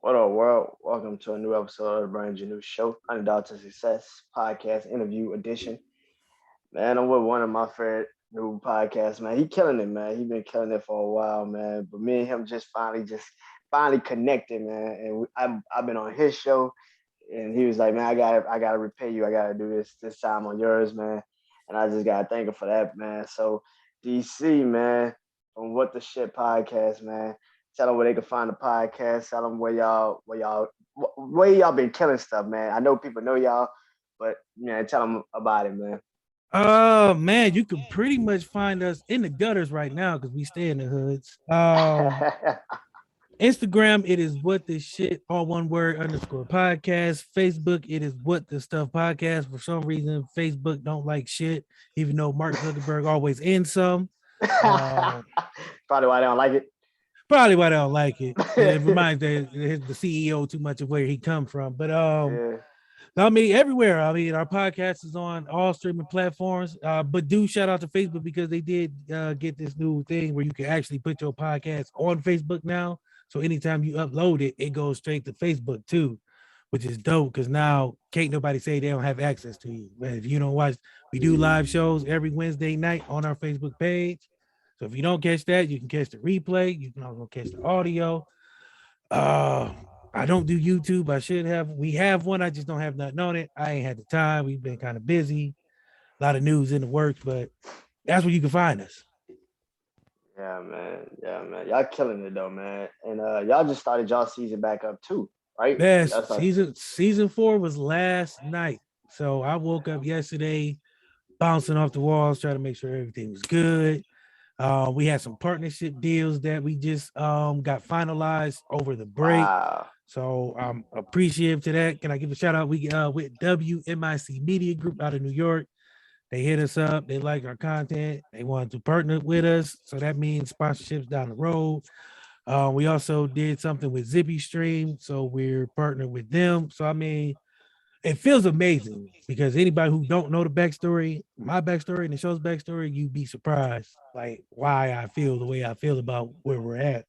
What up, world? Welcome to a new episode of the Brand New Show, Underdog to Success podcast interview edition. Man, I'm with one of my favorite new podcasts, man. He killing it, man. He been killing it for a while, man. But me and him just finally connected, man. And I've been on his show, and he was like, man, I gotta repay you. I gotta do this time on yours, man. And I just gotta thank him for that, man. So DC, man, from What the Shit podcast, man. Tell them where they can find the podcast. Tell them where y'all been killing stuff, man. I know people know y'all, but man, tell them about it, man. Man, you can pretty much find us in the gutters right now because we stay in the hoods. Instagram, it is what the shit, all one word underscore podcast. Facebook, it is what the stuff podcast. For some reason, Facebook don't like shit, even though Mark Zuckerberg always ends some. Uh, Probably why they don't like it. Probably why they don't like it. It reminds the CEO too much of where he come from. But Yeah. I mean, everywhere. I mean, our podcast is on all streaming platforms. But do shout out to Facebook because they did get this new thing where you can actually put your podcast on Facebook now. So anytime you upload it, it goes straight to Facebook too, which is dope because now can't nobody say they don't have access to you. But if you don't watch, we do live shows every Wednesday night on our Facebook page. So if you don't catch that, you can catch the replay. You can also catch the audio. Uh, I don't do YouTube. I should have. We have one. I just don't have nothing on it. I ain't had the time. We've been kind of busy. A lot of news in the works, but that's where you can find us. Yeah, man. Yeah, man. Y'all killing it though, man. And y'all just started y'all season back up too, right? Yes, That's like season 4 was last night. So I woke up yesterday bouncing off the walls, trying to make sure everything was good. We had some partnership deals that we just got finalized over the break. wow. So I'm appreciative to that. Can I give a shout out? We with WMIC Media Group out of New York. They hit us up. They like our content. They wanted to partner with us. So that means sponsorships down the road. We also did something with Zippy Stream. So we're partnered with them. So I mean, it feels amazing because anybody who don't know the backstory, my backstory and the show's backstory, you'd be surprised like why I feel the way I feel about where we're at.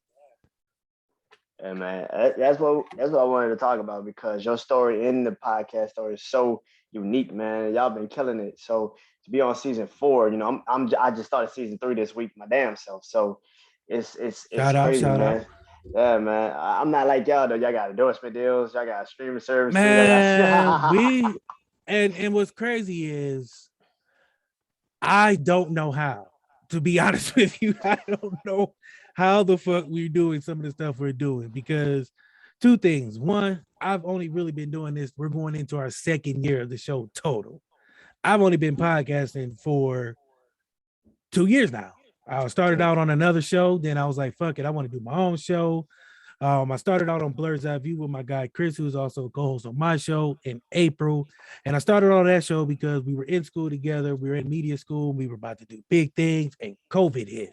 Yeah, man. That's what I wanted to talk about because your story in the podcast story is so unique, man. Y'all been killing it. So to be on season 4, I just started season 3 this week, my damn self. So it's Shout out, crazy, shout out. man. Yeah, man. I'm not like y'all though. Y'all got endorsement deals. Y'all got streaming services. Y'all Man, got. we and what's crazy is I don't know how. To be honest with you, I don't know how the fuck we're doing some of the stuff we're doing because two things. One, I've only really been doing this. We're going into our second year of the show total. I've only been podcasting for 2 years now. I started out on another show, then I was like, fuck it, I want to do my own show. I started out on Blur's Eye View with my guy Chris, who's also a co-host on my show in April. And I started on that show because we were in school together. We were in media school. We were about to do big things, and COVID hit.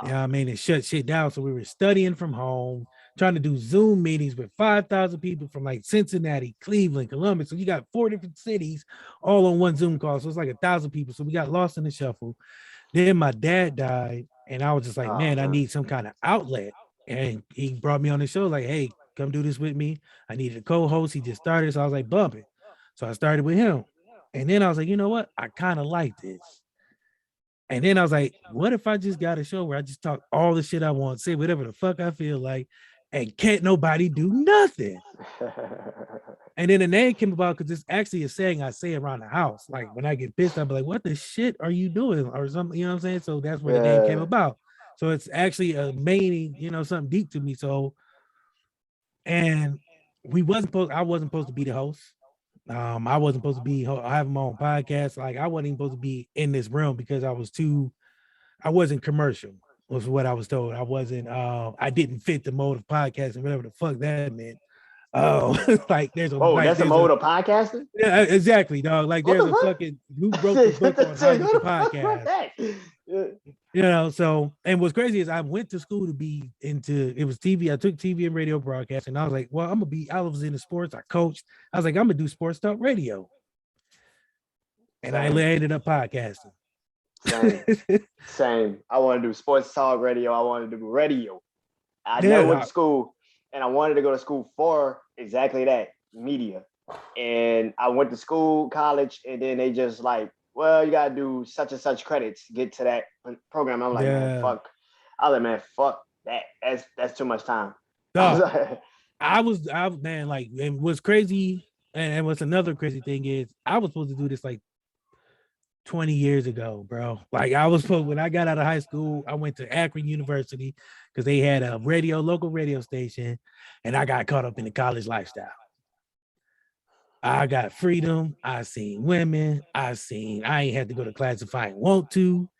You know what I mean? It shut shit down. So we were studying from home, trying to do Zoom meetings with 5,000 people from like Cincinnati, Cleveland, Columbus. So you got 4 different cities all on one Zoom call. So it's like 1,000 people. So we got lost in the shuffle. Then my dad died, and I was just like, Oh man, I man. need some kind of outlet. And he brought me on the show, like, hey, come do this with me. I needed a co-host. He just started. So I was like, bump it. So I started with him. And then I was like, you know what? I kind of like this. And then I was like, what if I just got a show where I just talk all the shit I want, say whatever the fuck I feel like, and can't nobody do nothing? And then the name came about because it's actually a saying I say around the house. Like when I get pissed, I'll be like, what the shit are you doing? Or something, you know what I'm saying? So that's where the name came Yeah. about. So it's actually a meaning, something deep to me. So, and I wasn't supposed to be the host. I wasn't supposed to be, I have my own podcast. Like I wasn't even supposed to be in this realm because I wasn't commercial was what I was told. I didn't fit the mode of podcasting, whatever the fuck that meant. Oh, like Whoa, that's a mode of podcasting. yeah, exactly, dog. Like What there's the a fuck? fucking who wrote the book on how you can What the fuck was podcast. that? Yeah. So and what's crazy is I went to school to be into it was TV. I took TV and radio broadcast, and I was like, well, I was into sports, I coached. I was like, I'm gonna do sports talk radio. And I Same, ended up podcasting. same, same. I want to do sports talk radio. I want to do radio. I never went Yeah, to school, and I wanted to go to school for exactly that, media. And I went to school, college, and then they just like, well, you gotta do such and such credits to get to that program. I'm like, man, yeah. fuck. I was like, man, fuck that. That's too much time. I was Dog, like, I man, like, and what's crazy, and what's another crazy thing is, I was supposed to do this like 20 years ago, bro. Like, I was supposed, when I got out of high school, I went to Akron University because they had a local radio station, and I got caught up in the college lifestyle. I got freedom. I seen women. I ain't had to go to class if I ain't want to.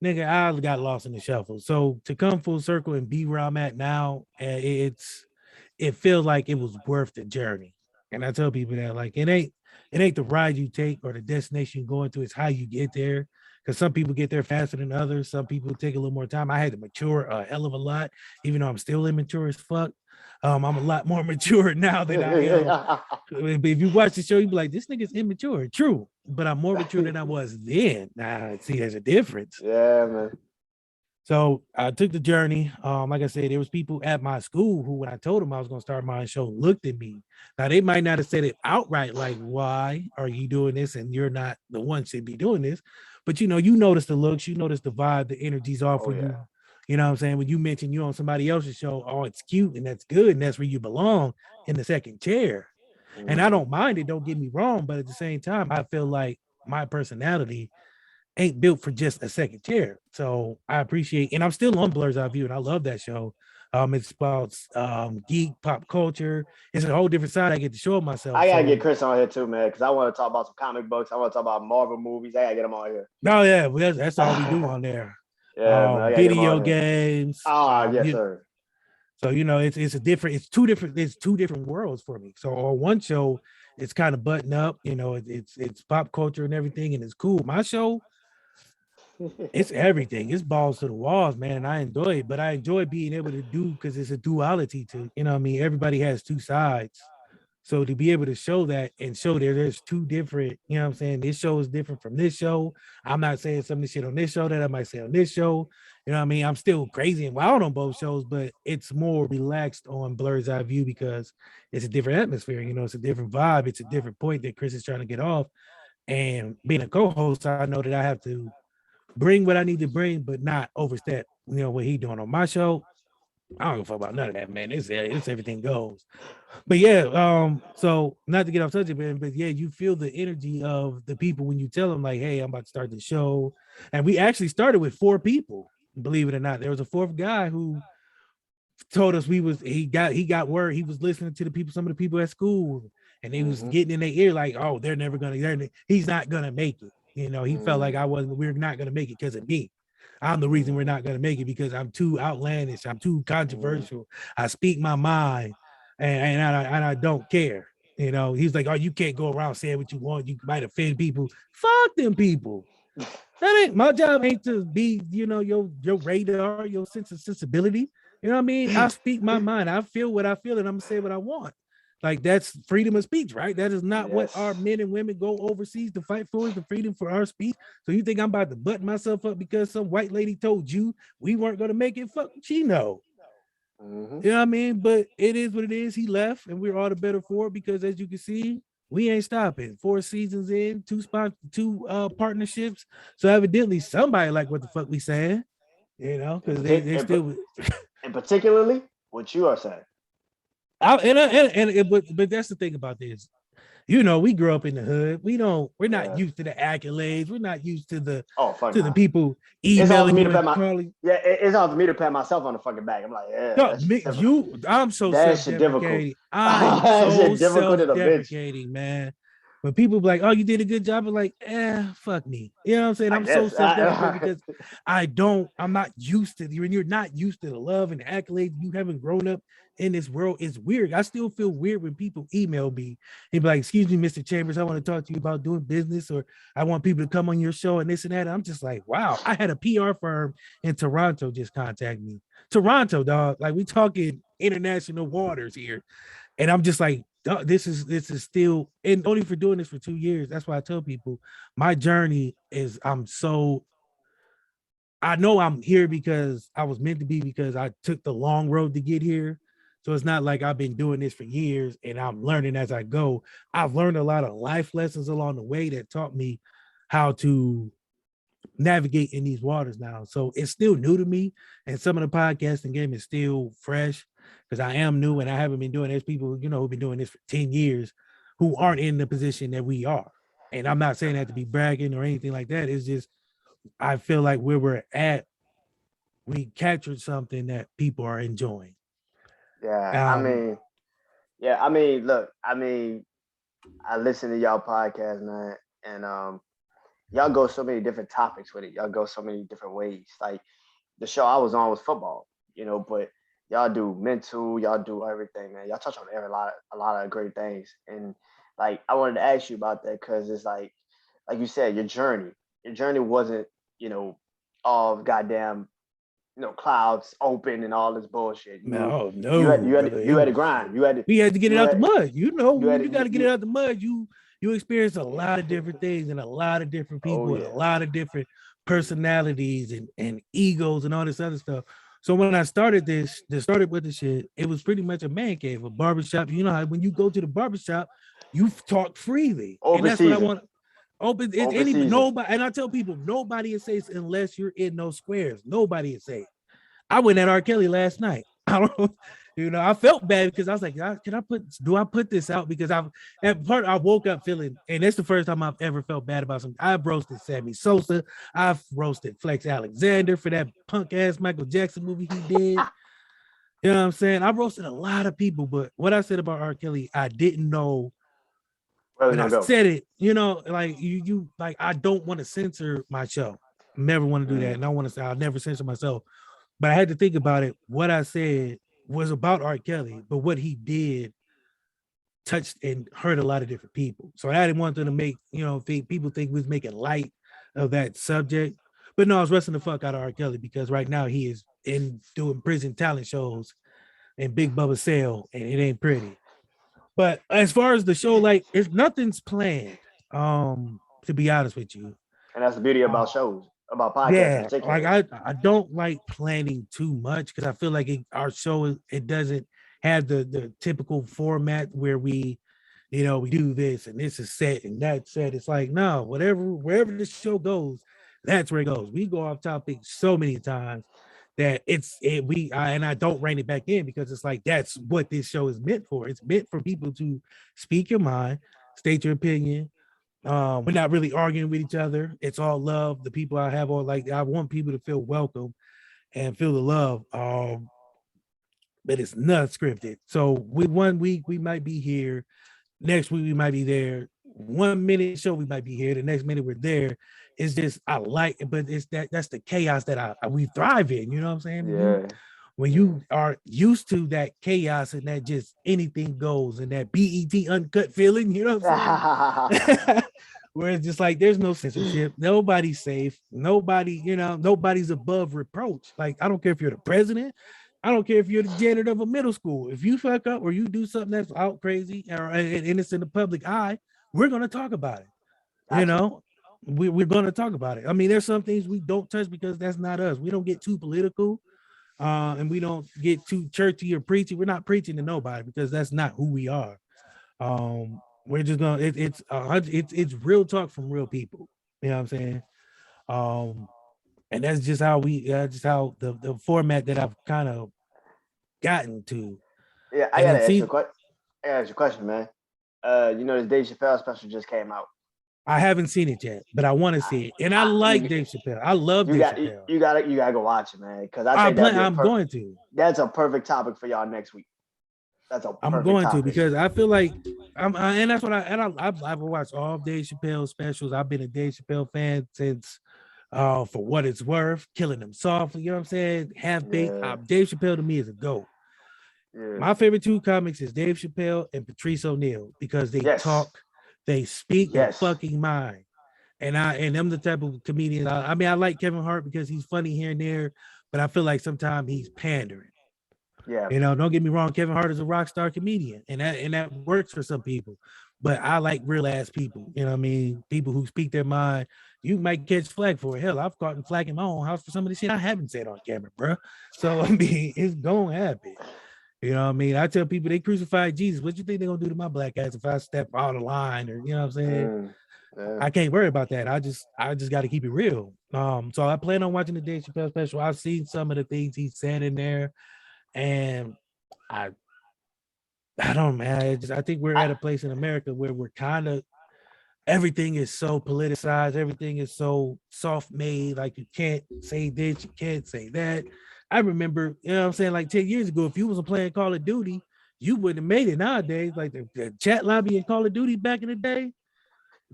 Nigga, I got lost in the shuffle. So to come full circle and be where I'm at now, it feels like it was worth the journey. And I tell people that, like, it ain't the ride you take or the destination you're going to, it's how you get there. Because some people get there faster than others. Some people take a little more time. I had to mature a hell of a lot, even though I'm still immature as fuck. I'm a lot more mature now than I am. If you watch the show, you be like, this nigga's immature. True, but I'm more mature than I was then. Nah, see, there's a difference. yeah, man. So I took the journey. Like I said, there was people at my school who, when I told them I was going to start my own show, looked at me. Now they might not have said it outright, like, "Why are you doing this?" And you're not the one should be doing this. But you notice the looks, you notice the vibe, the energy's off Oh when yeah. you know what I'm saying. When you mention you on somebody else's show, oh, it's cute and that's good and that's where you belong, in the second chair. And I Mm-hmm. don't mind it. Don't get me wrong, but at the same time, I feel like my personality ain't built for just a second chair. So I appreciate, and I'm still on Blur's Eye View, and I love that show. It's about geek pop culture. It's a whole different side I get to show myself. I gotta get So, Chris on here too, man, because I want to talk about some comic books. I want to talk about Marvel movies. I gotta get him on here. no, yeah, well, that's all we do on there. yeah, man, I gotta get him Video on here. games. Ah, yes, sir. So it's two different worlds for me. So on one show, it's kind of button up, it's pop culture and everything, and it's cool. My show, it's everything. It's balls to the walls, man. And I enjoy it, but I enjoy being able to do, because it's a duality to, what I mean, everybody has two sides. So to be able to show that and show there's two different, what I'm saying, this show is different from this show. I'm not saying some of the shit on this show that I might say on this show. What I mean? I'm still crazy and wild on both shows, but it's more relaxed on Blur's Eye View because it's a different atmosphere. It's a different vibe. It's a different point that Chris is trying to get off. And being a co-host, I know that I have to bring what I need to bring, but not overstep, what he doing on my show. I don't give a fuck about none of that, man. It's everything goes. But yeah, so not to get off subject, man, but yeah, you feel the energy of the people when you tell them, like, hey, I'm about to start the show. And we actually started with 4 people, believe it or not. There was a fourth guy who told us he got word, he was listening to some of the people at school, and they was Mm-hmm. getting in their ear like, oh, he's not gonna make it. He felt like Mm-hmm. we're not gonna make it because of me. I'm the reason we're not gonna make it because I'm too outlandish, I'm too Mm-hmm. controversial, I speak my mind, and I don't care. He's like, oh, you can't go around saying what you want, you might offend people. Fuck them people. That ain't my job. Ain't to be, your radar, your sense of sensibility. You know what I mean? I speak my mind. I feel what I feel, and I'm gonna say what I want. Like, that's freedom of speech, right? That is not what our yes. men and women go overseas to fight for, is the freedom for our speech. So you think I'm about to button myself up because some white lady told you we weren't gonna make it? Fuck, she know. Mm-hmm. You know what I mean? But it is what it is. He left, and we're all the better for it because, as you can see, we ain't stopping. 4 seasons in, two partnerships. So evidently, somebody like what the fuck we saying, In, because they in, still. and particularly what you are saying. But that's the thing about this. We grew up in the hood. We're not Yeah. used to the accolades. We're not used to the Oh fuck no. people It's hard for emailing me you to pat and my calling. yeah. It's hard for me to pat myself on the fucking back. I'm like, yeah, No, that's just difficult. I'm so That shit difficult. self-deprecating. I'm that so shit difficult in a bitch. self-deprecating, man. When people be like, "Oh, you did a good job," I'm like, fuck me. You know what I'm saying? I I'm so guess. self-deprecating because I'm not used to, when you're not used to the love and the accolades, you haven't grown up in this world. It's weird. I still feel weird when people email me and be like, "Excuse me, Mr. Chambers, I want to talk to you about doing business, or I want people to come on your show and this and that." And I'm just like, wow. I had a PR firm in Toronto just contact me. Toronto, dog. Like, we talking international waters here. And I'm just like, this is still, and only for doing this for 2 years. That's why I tell people my journey is, I know I'm here because I was meant to be, because I took the long road to get here. So it's not like I've been doing this for years and I'm learning as I go. I've learned a lot of life lessons along the way that taught me how to navigate in these waters now. So it's still new to me. And some of the podcasting game is still fresh because I am new and I haven't been doing this. People, who've been doing this for 10 years who aren't in the position that we are. And I'm not saying that to be bragging or anything like that. It's just, I feel like where we're at, we captured something that people are enjoying. Yeah, Um, look, I listen to y'all podcast, man, and y'all go so many different topics with it. Y'all go so many different ways. Like the show I was on was football, but y'all do mental, y'all do everything, man. Y'all touch on a lot of great things. And like I wanted to ask you about that because it's like you said, your journey. Your journey wasn't, all goddamn, clouds open and all this bullshit. no, You had no, you had brother. you It had to was grind. You had to we had to get it you out the had mud. you When had you to got to get it out the mud, you experience a lot of different things and a lot of different oh people and a yeah. lot of different personalities and egos and all this other stuff. So when I started started with the shit, it was pretty much a man cave, a barbershop. You know how when you go to the barbershop, you talk freely. And Open that's what I season. want. Open it Open any season. nobody, and I tell people nobody is safe unless you're in those squares. Nobody is safe. I went at R. Kelly last night. I don't know, I felt bad because I was like, do I put this out? Because I woke up feeling, and it's the first time I've ever felt bad about something. I've roasted Sammy Sosa. I've roasted Flex Alexander for that punk ass Michael Jackson movie he did. You know what I'm saying? I roasted a lot of people, but what I said about R. Kelly, I didn't know Where was when I gonna go? said it, like like I don't want to censor my show. Never want to do that. Mm, And I want to say I'll never censor myself. But I had to think about it. What I said was about R. Kelly, but what he did touched and hurt a lot of different people. So I didn't want them to make, people think we was making light of that subject. But no, I was wrestling the fuck out of R. Kelly because right now he is in doing prison talent shows and Big Bubba Sale, and it ain't pretty. But as far as the show, like, it's nothing's planned. To be honest with you, and that's the beauty uh, about shows, about podcasts in yeah, like particular. I don't like planning too much because I feel like our show it doesn't have the typical format where we do this and this is set and that's set. It's like no, wherever the show goes, that's where it goes. We go off topic so many times that and I don't rein it back in because it's like that's what this show is meant for. It's meant for people to speak your mind, state your opinion. We're not really arguing with each other. It's all love. The people I have all like I want people to feel welcome and feel the love. But it's not scripted. So we 1 week we might be here, next week we might be there. 1 minute show we might be here, the next minute we're there. It's just I like it, but that's the chaos that we thrive in. You know what I'm saying? Yeah, When yeah. you are used to that chaos and that just anything goes and that BET uncut feeling, you know what I'm saying? Where it's just like there's no censorship, nobody's safe, nobody's above reproach. Like I don't care if you're the president, I don't care if you're the janitor of a middle school. If you fuck up or you do something that's out crazy and it's in the public eye, we're gonna talk about it. You Got to. know, we're gonna talk about it. I mean, there's some things we don't touch because that's not us. We don't get too political, and we don't get too churchy or preachy. We're not preaching to nobody because that's not who we are. We're just gonna it's real talk from real people. You know what I'm saying? Um, and that's just how just how the format that I've kind of gotten to. Yeah, I And gotta then ask you a see, question. I gotta ask you a question, man. This Dave Chappelle special just came out. I haven't seen it yet, but I want to see it. And I like You Dave Chappelle. I love you Dave got Chappelle. you gotta go watch it, man. Because I think I'm going to. that's a perfect topic for y'all next week. That's a I'm perfect going to topic. because I feel like and that's what I've watched all of Dave Chappelle specials. I've been a Dave Chappelle fan since For What It's Worth, Killing Them Softly, you know what I'm saying? Half Baked. Yeah, Dave Chappelle to me is a GOAT. yeah. My favorite two comics is Dave Chappelle and Patrice O'Neal because they Yes, talk, they speak their yes, fucking mind. And I'm the type of comedian. I mean, I like Kevin Hart because he's funny here and there, but I feel like sometimes he's pandering. yeah. Don't get me wrong, Kevin Hart is a rock star comedian, and that works for some people. But I like real ass people. You know what I mean? People who speak their mind, you might catch flack for it. Hell, I've caught flack in my own house for some of the shit I haven't said on camera, bro. So I mean, it's gonna happen. You know what I mean? I tell people they crucified Jesus. What you think they're gonna do to my black ass if I step out of line or you know what I'm saying? Yeah. I can't worry about that. I just got to keep it real. So I plan on watching the Dave Chappelle special. I've seen some of the things he said in there, and I I don't man. I think we're I, at a place in America where we're kind of everything is so politicized, everything is so soft made. Like you can't say this, you can't say that. I remember, you know what I'm saying, like 10 years ago, if you wasn't playing Call of Duty, you wouldn't have made it nowadays. Like the chat lobby in Call of Duty back in the day,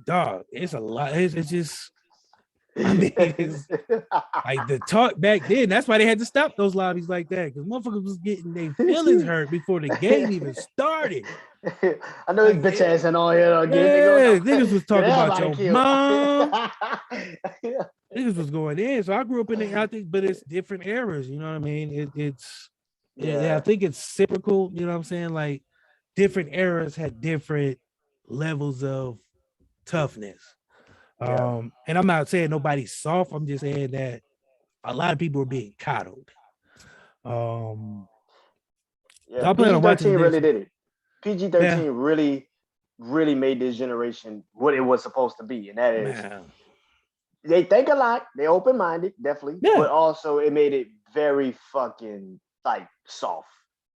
dog, it's a lot. It's just, I mean, it's like the talk back then. That's why they had to stop those lobbies like that because motherfuckers was getting their feelings hurt before the game even started. I know Like, this bitch ass and all here again. yeah, Nigga, niggas was get talking about everybody your killed. mom. Niggas was going in. So I grew up in the, I think, but it's different eras. You know what I mean? I think it's cyclical. You know what I'm saying? Like different eras had different levels of toughness. Yeah. And I'm not saying nobody's soft. I'm just saying that a lot of people are being coddled. Yeah. So I plan PG on watching 13 the really next. did it. PG Yeah, 13 really made this generation what it was supposed to be, and that is man. they think a lot, they open minded, definitely, Yeah. but also it made it very fucking like soft.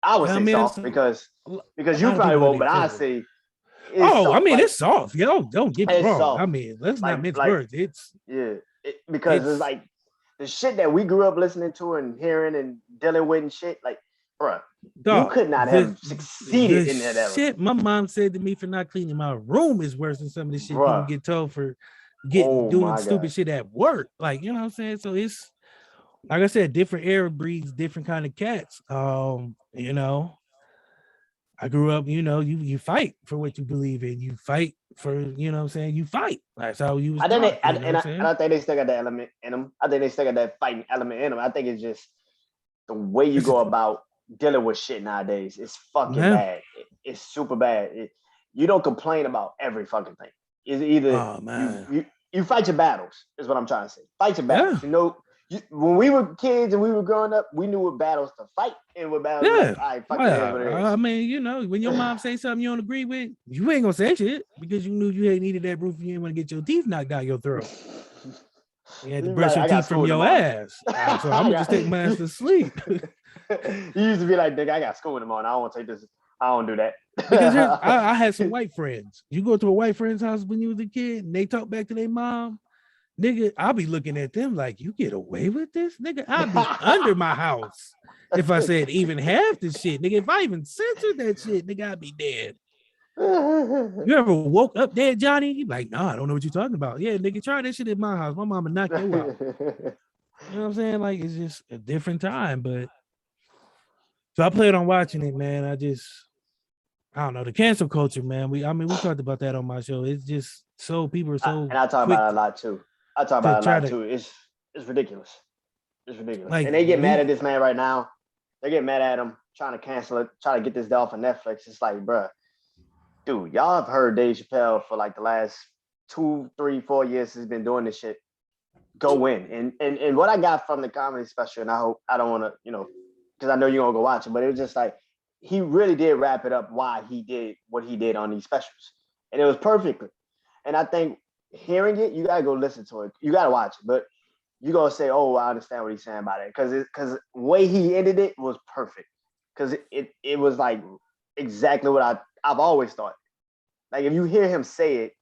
I would I say mean, it's soft a because you lot of probably people won't, didn't but I feel it. say it's Oh, I soft. mean, Like it's soft. Yo, don't get me it's wrong. I soft. mean, let's not mince Like words. It's yeah, because it's it's like the shit that we grew up listening to and hearing and dealing with and shit. Like, bruh, you dog. could not have succeeded The in that era, shit my mom said to me for not cleaning my room is worse than some of the shit people bruh. get told for Oh doing my god. stupid shit at work. Like, you know what I'm saying? So it's like I said, different era breeds different kind of cats. You know, I grew up, you fight for what you believe in. You fight for, you know what I'm saying? You fight. That's how you was I think taught, they, you know what I'm I saying? don't think they still got that element in them. I think they still got that fighting element in them. I think it's just the way you It's go a, about dealing with shit nowadays. It's fucking man. bad. It's super bad. You don't complain about every fucking thing. It's either Oh you man. you you fight your battles. Is what I'm trying to say. Fight your battles. Yeah. You know, when we were kids and we were growing up, we knew what battles to fight and what battles Yeah. like, all right, fuck it, is what it Well, I is. mean, when your mom say something you don't agree with, you ain't gonna say shit because you knew you ain't needed that roof. You didn't want to get your teeth knocked out your throat. You had to brush Like, your I got teeth from school in the your morning. ass. So I'm gonna just take my ass to sleep. You used to be like, nigga, I got school in the morning. I don't want to take this. I don't do that. Because I had some white friends. You go to a white friend's house when you was a kid and they talk back to their mom, nigga, I'll be looking at them like, you get away with this? Nigga, I'll be under my house if I said even half the shit. Nigga, if I even censored that shit, nigga, I'd be dead. You ever woke up dead, Johnny? You like, nah, I don't know what you're talking about. Yeah, nigga, try that shit at my house. My mama knock you out. You know what I'm saying? Like, it's just a different time. But so I played on watching it, man. I don't know, the cancel culture, man. We talked about that on my show. It's just so people are so And I talk quick about it a lot too. I talk to about it a try lot to too. It's ridiculous. It's ridiculous. like And they get mad we at this man right now. They get mad at him trying to cancel it, trying to get this off of Netflix. It's like, bruh, dude, y'all have heard Dave Chappelle for like the last 2, 3, 4 years. He's been doing this shit. Go in. And what I got from the comedy special, and I don't want to, because I know you're gonna go watch it, but it was just like he really did wrap it up why he did what he did on these specials. And it was perfectly. And I think hearing it, you gotta go listen to it. You gotta watch it, but you're gonna say, "Oh, I understand what he's saying about it," because the way he ended it was perfect. Because it was like exactly what I've always thought. Like if you hear him say it,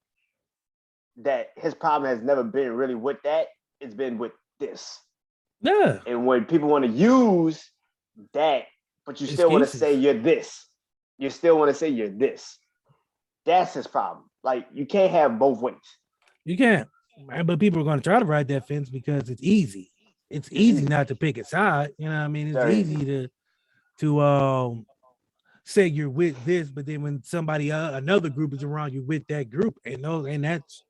that his problem has never been really with that; it's been with this. yeah, And when people want to use that, but you still want to say excuses. you're this, you still want to say you're this. That's his problem. Like you can't have both ways. You can't. But people are going to try to ride that fence because it's easy. It's It's easy easy, not to pick a side. You know what I mean? It's very easy easy. to say you're with this, but then when somebody another group is around you with that group, and that's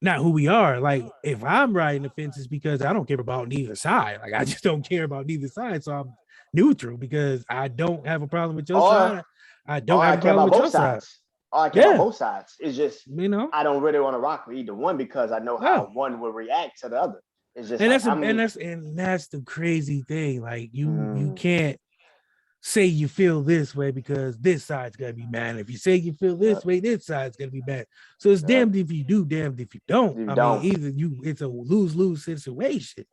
not who we are. Like if I'm riding the fence, it's because I don't care about neither side. Like I just don't care about neither side. So I'm neutral because I don't have a problem with your Or side. I don't or have I a care problem about with both your side. sides. I care about Yeah, both sides. It's just you know, I don't really want to rock with either one because I know yeah. how one will react to the other. It's just And like that's a, I'm. and that's the crazy thing. Like you Mm, can't say you feel this way because this side's gonna be mad. If you say you feel yeah, this way, this side's gonna be mad. So it's yeah. damned if you do, damned if you don't. You I mean, don't. either you, it's a lose-lose situation.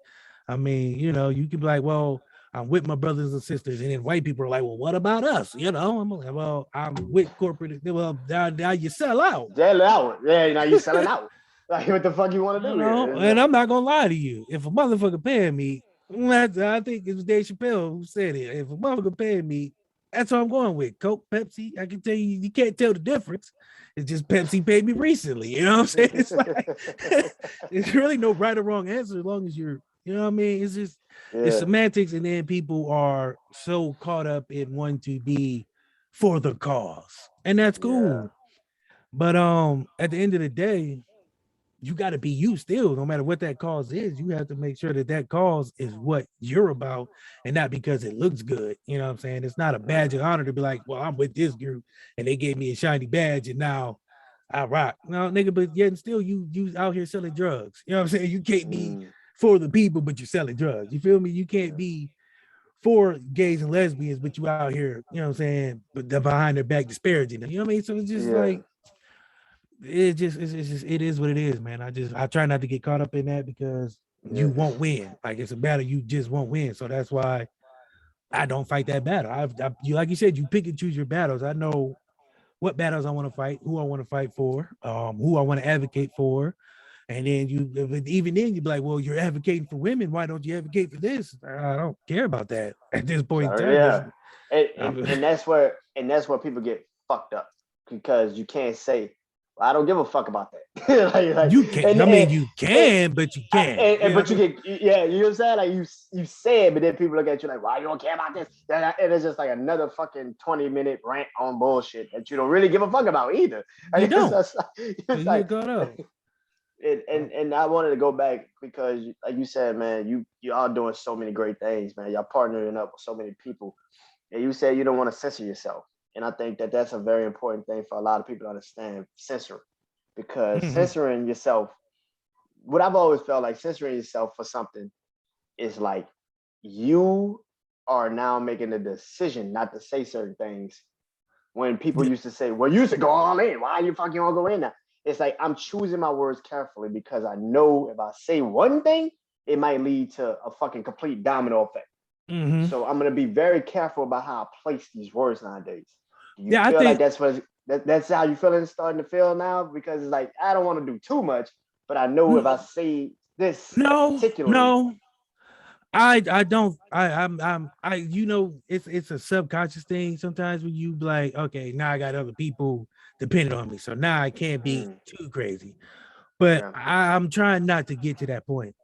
I mean, you could be like, well, I'm with my brothers and sisters, and then white people are like, well, what about us? I'm like, well, I'm with corporate. Well, now you sell out. Sell out. Yeah, you selling out. Like what the fuck you want to do here? It's And like, I'm not gonna lie to you. If a motherfucker paying me, I think it was Dave Chappelle who said it. If a motherfucker paying me, that's what I'm going with. Coke, Pepsi. I can tell you, you can't tell the difference. It's just Pepsi paid me recently. You know what I'm saying? It's like it's really no right or wrong answer as long as you're, you know what I mean? It's just it's yeah, semantics, and then people are so caught up in wanting to be for the cause, and that's yeah, cool. But at the end of the day, you got to be you still, no matter what that cause is. You have to make sure that that cause is what you're about and not because it looks good. You know what I'm saying? It's not a badge of honor to be like, well, I'm with this group and they gave me a shiny badge and now I rock. No, nigga, but yet and still you out here selling drugs. You know what I'm saying? You can't be mm, for the people, but you're selling drugs. You feel me? You can't yeah, be for gays and lesbians, but you out here, you know what I'm saying, but they're behind their back disparaging them. You know what I mean? So it's just yeah, like it's just it is what it is, man. I try not to get caught up in that because you yeah. won't win. Like it's a battle you just won't win. So that's why I don't fight that battle. You like you said, you pick and choose your battles. I know what battles I want to fight, who I want to fight for, who I want to advocate for. And then even then you'd be like, well, you're advocating for women. Why don't you advocate for this? I don't care about that at this point in So time. yeah, and, and Um, and that's where people get fucked up because you can't say, well, I don't give a fuck about that. you can. I mean, you and, can, but you can't. and You know but what I you mean? get yeah, you know what I'm saying? Like you say it, but then people look at you like, why you don't care about this? And it's just like another fucking 20-minute rant on bullshit that you don't really give a fuck about either. You Like, don't. So it's you like get caught up. and I wanted to go back because, like you said, man, you all doing so many great things, man. Y'all partnering up with so many people, and you said you don't want to censor yourself, and I think that that's a very important thing for a lot of people to understand. Censoring, because Mhm. censoring yourself, what I've always felt like censoring yourself for something is like you are now making a decision not to say certain things when people used to say, well, you used to go all in. Why you fucking all go in now? It's like I'm choosing my words carefully because I know if I say one thing, it might lead to a fucking complete domino effect. Mhm. So I'm gonna be very careful about how I place these words nowadays. Do you Yeah, I feel like think that's how you feeling starting to feel now? Because it's like I don't want to do too much, but I know if I say this no, particularly, no. I don't I it's a subconscious thing sometimes when you like, okay, now I got other people depending on me. So now I can't be mm, too crazy. But yeah, I'm trying not to get to that point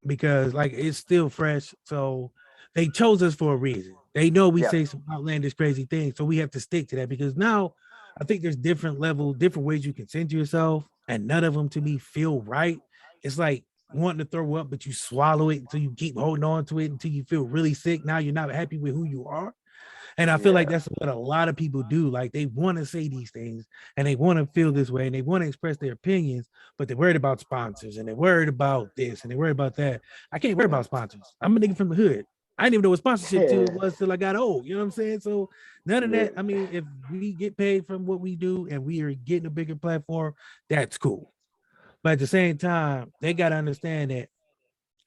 because like it's still fresh. So they chose us for a reason. They know we yeah, say some outlandish, crazy things, so we have to stick to that because now I think there's different ways you can censor yourself, and none of them to me feel right. It's like wanting to throw up, but you swallow it until you keep holding on to it until you feel really sick. Now you're not happy with who you are. And I feel like yeah, that's what a lot of people do. Like they want to say these things and they want to feel this way and they want to express their opinions, but they're worried about sponsors and they're worried about this and they're worried about that. I can't worry yeah, about sponsors. I'm a nigga from the hood. I didn't even know what sponsorship till it yeah, was till I got old. You know what I'm saying? So none of yeah, that. I mean, if we get paid from what we do and we are getting a bigger platform, that's cool. But at the same time, they gotta understand that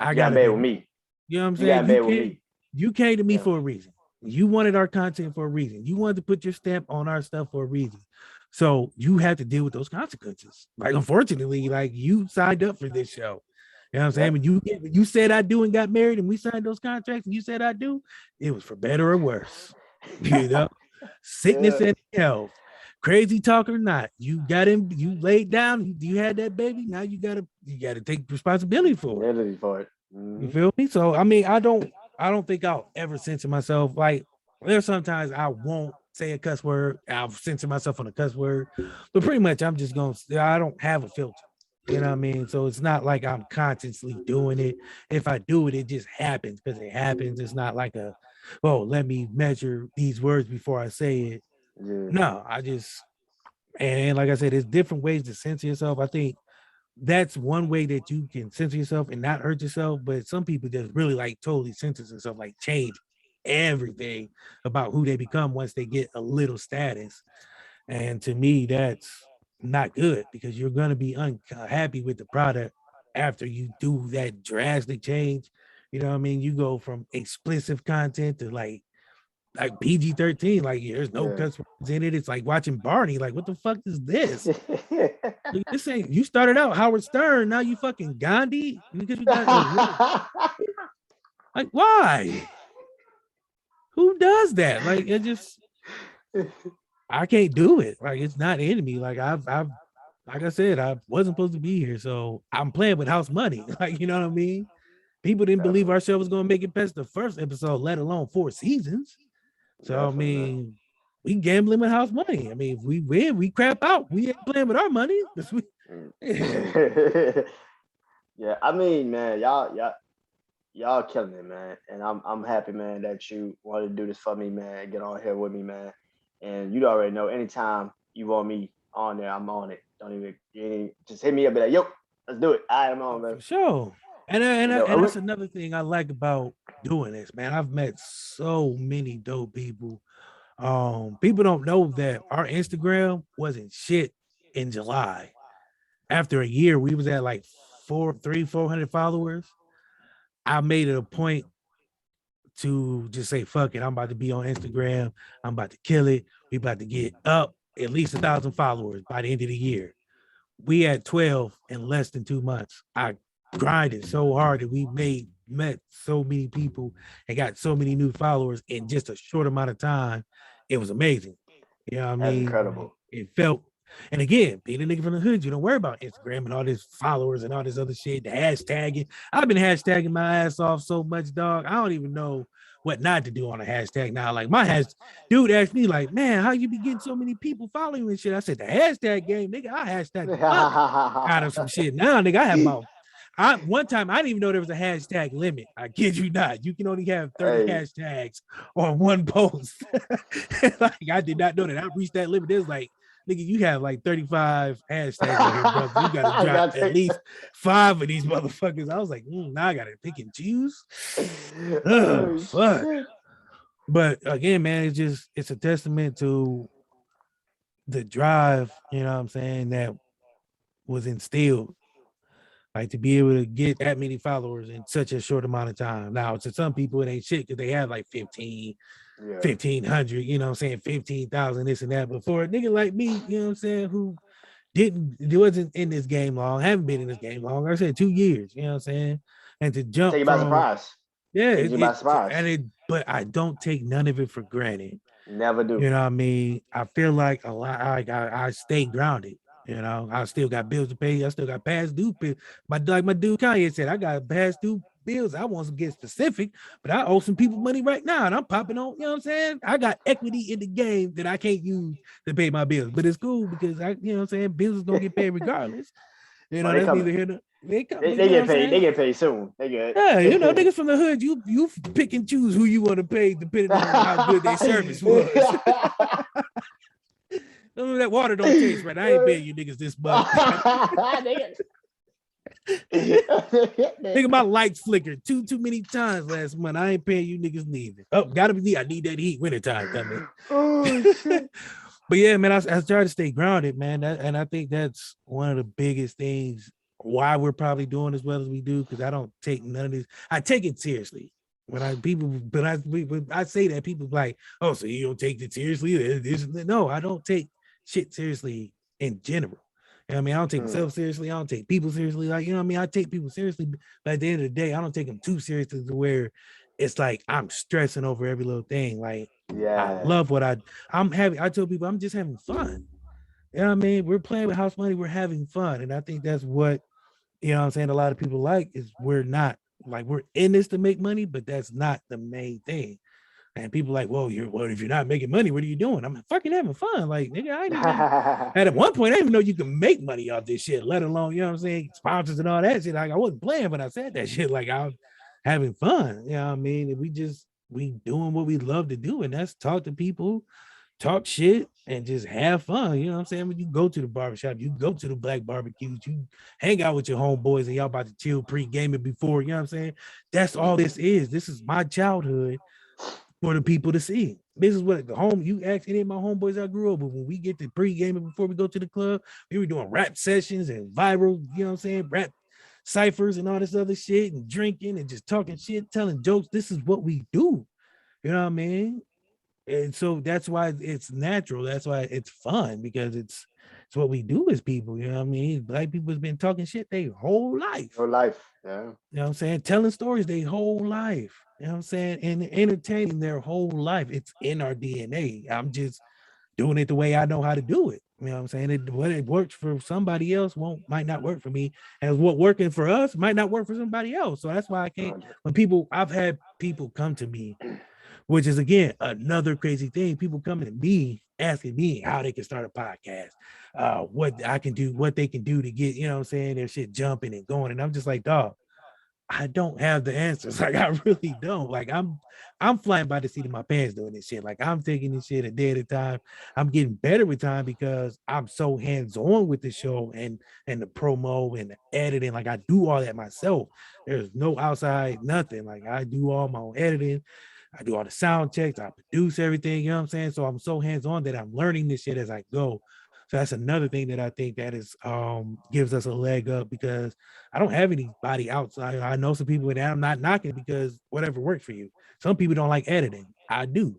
I you got in gotta bed be with me. me. You know what I'm You got saying? in bed with me. You came to me Yeah, for a reason. You wanted our content for a reason. You wanted to put your stamp on our stuff for a reason. So you have to deal with those consequences. Like unfortunately, like you signed up for this show. You know what I'm saying? yeah, When you said I do and got married and we signed those contracts and you said I do, it was for better or worse. You know, sickness yeah. and health, crazy talk or not, you got him, you laid down, you had that baby. Now you gotta take responsibility for it. Identity for it. You Mm-hmm. feel me? So I mean, I don't think I'll ever censor myself. Like there's sometimes I won't say a cuss word. I'll censor myself on a cuss word, but pretty much I'm just gonna. I don't have a filter. You know what I mean? So it's not like I'm consciously doing it. If I do it, it just happens because it happens. It's not like let me measure these words before I say it. Yeah. No, I just And like I said, there's different ways to censor yourself. I think that's one way that you can censor yourself and not hurt yourself. But some people just really like totally censor themselves, like change everything about who they become once they get a little status. And to me, that's not good because you're going to be unhappy with the product after you do that drastic change. You know what I mean? You go from explicit content to like PG-13, like there's no Yeah. cuss words in it. It's like watching Barney. Like, what the fuck is this? Like, this ain't you started out Howard Stern, now you fucking Gandhi because you got a little like why? Who does that? Like it just I can't do it. Like it's not in me. Like I've like I said, I wasn't supposed to be here. So I'm playing with house money. Like, you know what I mean? People didn't believe Definitely. our show was gonna make it past the first episode, let alone 4 seasons. So I Definitely, man. mean, we gambling with house money. I mean, if we win, we crap out. We ain't playing with our money. Yeah, I mean, man, y'all killing it, man. And I'm happy, man, that you wanted to do this for me, man. Get on here with me, man. And you already know anytime you want me on there, I'm on it. Don't even just hit me up, be like, yo, let's do it. All right, I'm on, man. For sure. And You know, and that's another thing I like about doing this, man. I've met so many dope people. People don't know that our Instagram wasn't shit in July. After a year, we was at like 400 followers. I made it a point to just say, fuck it. I'm about to be on Instagram. I'm about to kill it. We about to get up at least 1,000 followers by the end of the year. We had 12 in less than 2 months. I grinded so hard that we met so many people and got so many new followers in just a short amount of time. It was amazing. You know what I that's mean? Like, incredible. it felt, and again, being a nigga from the hood, you don't worry about Instagram and all this followers and all this other shit, the hashtagging. I've been hashtagging my ass off so much, dog. I don't even know what not to do on a hashtag now. Like my dude asked me, like, man, how you be getting so many people following you and shit? I said, the hashtag game, nigga, I hashtag the fuck out of some shit. Now, nigga, I have about one time I didn't even know there was a hashtag limit. I kid you not. You can only have 30 Hey, hashtags on one post. Like I did not know that. I reached that limit. There's like, nigga, you have like 35 hashtags on here, brother. You gotta I drop got at least 5 of these motherfuckers. I was like, now I gotta pick and choose. Oh oh fuck. shit. But again, man, it's a testament to the drive, you know what I'm saying, that was instilled. Like to be able to get that many followers in such a short amount of time. Now, to some people, it ain't shit because they have like Yeah. 1,500, you know what I'm saying, 15,000, this and that. But for a nigga like me, you know what I'm saying, who wasn't in this game long, haven't been in this game long. Like I said 2 years, you know what I'm saying? And to Take jump you by from surprise. yeah, Takes you by surprise. but I don't take none of it for granted. Never do. You know what I mean? I feel like a lot. I stay grounded. You know, I still got bills to pay. I still got past due bills. My dude Kanye said, I got past due bills. I want to get specific, but I owe some people money right now, and I'm popping on. You know what I'm saying? I got equity in the game that I can't use to pay my bills, but it's cool because you know what I'm saying. Bills is gonna get paid regardless. You Oh, know, they that's neither coming. here nor they come. They You know what get I'm paid. They saying? get paid soon. They good. Yeah, you know, niggas from the hood, you pick and choose who you want to pay depending on how good their service was. That water don't taste right. I ain't paying you niggas this much. Nigga, my lights flickered too many times last month. I ain't paying you niggas neither. Oh, gotta be. I need that heat. Wintertime coming. Oh shit. But yeah, man, I try to stay grounded, man. And I think that's one of the biggest things why we're probably doing as well as we do, because I don't take none of this. I take it seriously. When I say that, people like, oh, so you don't take it seriously? No, I don't take shit seriously in general. You know what I mean? I don't take myself seriously. I don't take people seriously. Like, you know what I mean? I take people seriously, but at the end of the day, I don't take them too seriously to where it's like I'm stressing over every little thing. Like, I Yeah. love I'm having. I tell people I'm just having fun. You know what I mean? We're playing with house money. We're having fun. And I think that's what, you know what I'm saying, a lot of people like is we're not like we're in this to make money, but that's not the main thing. And people like, well, if you're not making money, what are you doing? I'm fucking having fun. Like, nigga, I didn't even at one point, I didn't even know you can make money off this shit, let alone, you know what I'm saying, sponsors and all that shit. Like, I wasn't playing when I said that shit. Like, I was having fun. You know what I mean? And we doing what we love to do, and that's talk to people, talk shit and just have fun. You know what I'm saying? When you go to the barbershop, you go to the black barbecues, you hang out with your homeboys and y'all about to chill pre-gaming before, you know what I'm saying? That's all this is. This is my childhood for the people to see. This is what the home you ask any of my homeboys I grew up with. When we get to pre-gaming before we go to the club, we were doing rap sessions and viral, you know what I'm saying? Rap ciphers and all this other shit and drinking and just talking shit, telling jokes. This is what we do. You know what I mean? And so that's why it's natural. That's why it's fun because it's what we do as people. You know what I mean? Black people has been talking shit their whole life. Your life. Yeah. You know what I'm saying? Telling stories their whole life. You know what I'm saying? And entertaining their whole life. It's in our DNA. I'm just doing it the way I know how to do it. You know what I'm saying? What it works for somebody else might not work for me. And what working for us might not work for somebody else. So that's why I can't when people I've had people come to me, which is again another crazy thing. People coming to me asking me how they can start a podcast, what I can do, what they can do to get, you know what I'm saying, their shit jumping and going. And I'm just like, dog, I don't have the answers. Like I really don't. Like I'm flying by the seat of my pants doing this shit. Like I'm taking this shit a day at a time. I'm getting better with time because I'm so hands-on with the show and the promo and the editing. Like I do all that myself. There's no outside nothing. Like I do all my own editing. I do all the sound checks. I produce everything. You know what I'm saying? So I'm so hands-on that I'm learning this shit as I go. So that's another thing that I think that is gives us a leg up because I don't have anybody outside. I know some people that I'm not knocking because whatever works for you. Some people don't like editing. I do.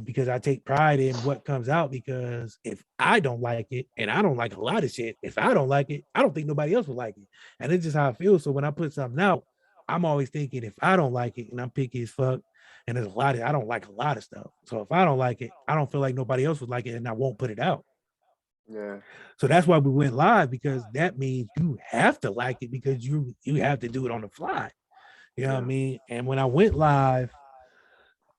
Because I take pride in what comes out because if I don't like it, and I don't like a lot of shit, if I don't like it, I don't think nobody else will like it. And it's just how I feel. So when I put something out, I'm always thinking if I don't like it and I'm picky as fuck, and there's a lot of I don't like a lot of stuff. So if I don't like it, I don't feel like nobody else would like it and I won't put it out. Yeah. So that's why we went live because that means you have to like it because you have to do it on the fly. You know what I Yeah. mean? And when I went live,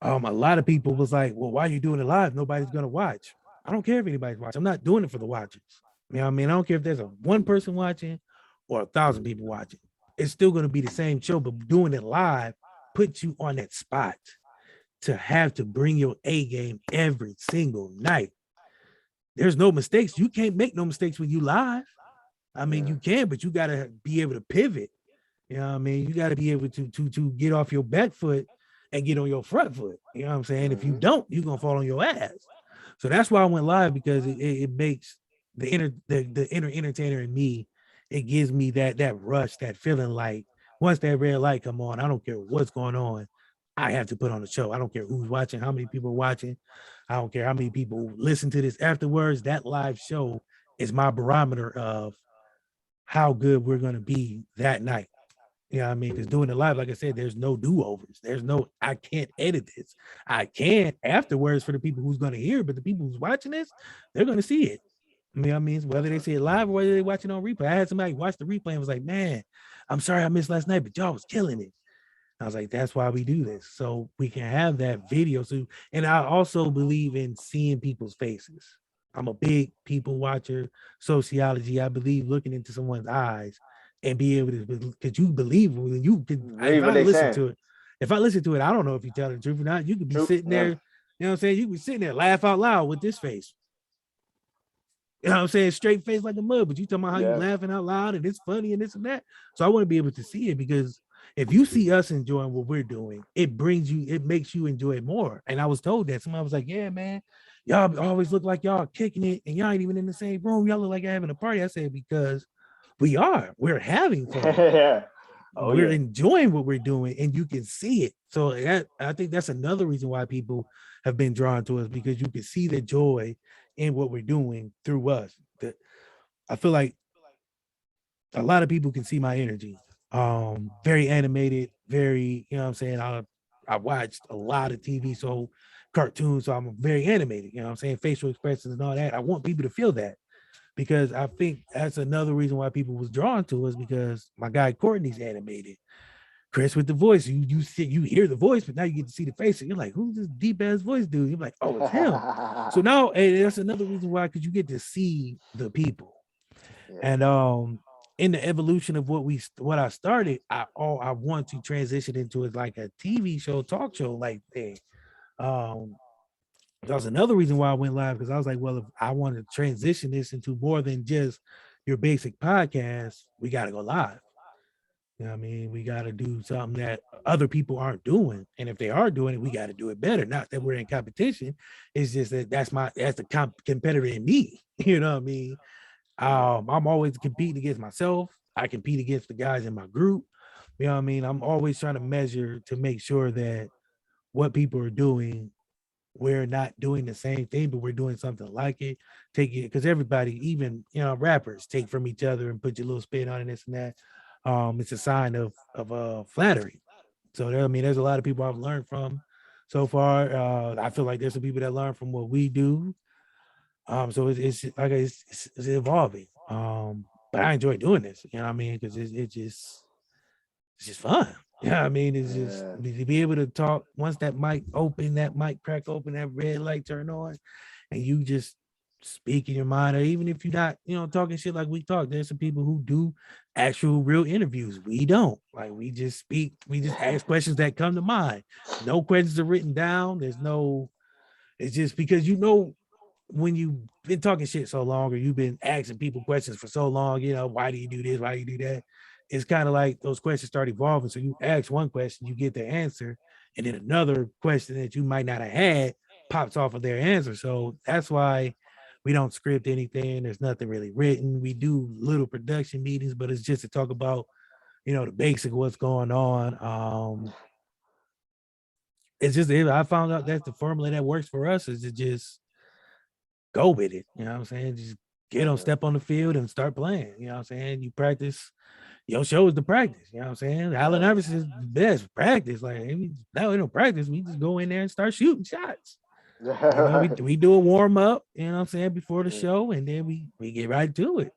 a lot of people was like, "Well, why are you doing it live? Nobody's gonna watch." I don't care if anybody's watching. I'm not doing it for the watchers. You know what I mean? I don't care if there's a one person watching or 1,000 people watching. It's still gonna be the same show, but doing it live puts you on that spot to have to bring your A game every single night. There's no mistakes. You can't make no mistakes when you live. I mean, Yeah. you can, but you gotta be able to pivot. You know what I mean? You gotta be able to get off your back foot and get on your front foot. You know what I'm saying? If you Mm-hmm. don't, you're gonna fall on your ass. So that's why I went live because it makes the inner entertainer in me, it gives me that rush, that feeling like once that red light come on, I don't care what's going on. I have to put on a show. I don't care who's watching, how many people are watching. I don't care how many people listen to this afterwards. That live show is my barometer of how good we're going to be that night. You know what I mean? Because doing it live, like I said, there's no do-overs. There's no, I can't edit this. I can afterwards for the people who's going to hear, but the people who's watching this, they're going to see it. You know what I mean? Whether they see it live or whether they watch it on replay. I had somebody watch the replay and was like, man, I'm sorry I missed last night, but y'all was killing it. I was like, that's why we do this. So we can have that video. So, and I also believe in seeing people's faces. I'm a big people watcher, sociology. I believe looking into someone's eyes and be able to, because you believe when you can, if Believe what I they listen saying. to it, if I listen to it, I don't know if you tell the truth or not. You could be True. sitting there, Yeah. you know what I'm saying? You could be sitting there, laugh out loud with this face. You know what I'm saying? Straight face like a mud, but you talking about how you Yeah. laughing out loud and it's funny and this and that. So I want to be able to see it because if you see us enjoying what we're doing, it brings you, it makes you enjoy it more. And I was told that somebody was like, yeah, man, y'all always look like y'all kicking it and y'all ain't even in the same room. Y'all look like you're having a party. I said, because we are, we're having fun. Yeah. Oh We're yeah. enjoying what we're doing and you can see it. So that, I think that's another reason why people have been drawn to us because you can see the joy in what we're doing through us. That I feel like a lot of people can see my energy. Very animated, very, you know what I'm saying? I watched a lot of TV, so cartoons, so I'm very animated, you know what I'm saying? Facial expressions and all that. I want people to feel that because I think that's another reason why people was drawn to us because my guy Courtney's animated. Chris with the voice, you see, you hear the voice, but now you get to see the face, and you're like, "Who's this deep ass voice dude?" You're like, "Oh, it's him." So now, and that's another reason why, because you get to see the people, Yeah. and in the evolution of what I started, I want to transition into it like a TV show, talk show like thing. Um, that was another reason why I went live, because I was like, well, if I want to transition this into more than just your basic podcast, we got to go live. You know what I mean? We got to do something that other people aren't doing. And if they are doing it, we got to do it better. Not that we're in competition. It's just that that's the competitor in me. You know what I mean? I'm always competing against myself. I compete against the guys in my group. You know what I mean? I'm always trying to measure to make sure that what people are doing, we're not doing the same thing, but we're doing something like it. Take it, because everybody, even rappers, take from each other and put your little spin on it, this and that. It's a sign of flattery. So there, I mean, there's a lot of people I've learned from so far. I feel like there's some people that learn from what we do. So it's like it's evolving. But I enjoy doing this, you know what I mean? Because it's just fun. Yeah, I mean, it's just Yeah. to be able to talk once that mic crack open, that red light turn on, and you just speak in your mind, or even if you're not, talking shit like we talk. There's some people who do actual real interviews. We don't. Like we just speak, we just ask questions that come to mind. No questions are written down. There's no, it's just because when you've been talking shit so long, or you've been asking people questions for so long, why do you do this? Why do you do that? It's kind of like those questions start evolving. So you ask one question, you get the answer, and then another question that you might not have had pops off of their answer. So that's why we don't script anything. There's nothing really written. We do little production meetings, but it's just to talk about, the basic of what's going on. It's just I found out that's the formula that works for us, is to just go with it. You know what I'm saying? Just Yeah. step on the field and start playing. You know what I'm saying? You practice. Your show is the practice. You know what I'm saying? Allen Yeah. Iverson is the best practice. Like now we don't practice. We just go in there and start shooting shots. We do a warm up. You know what I'm saying, before the show, and then we get right to it.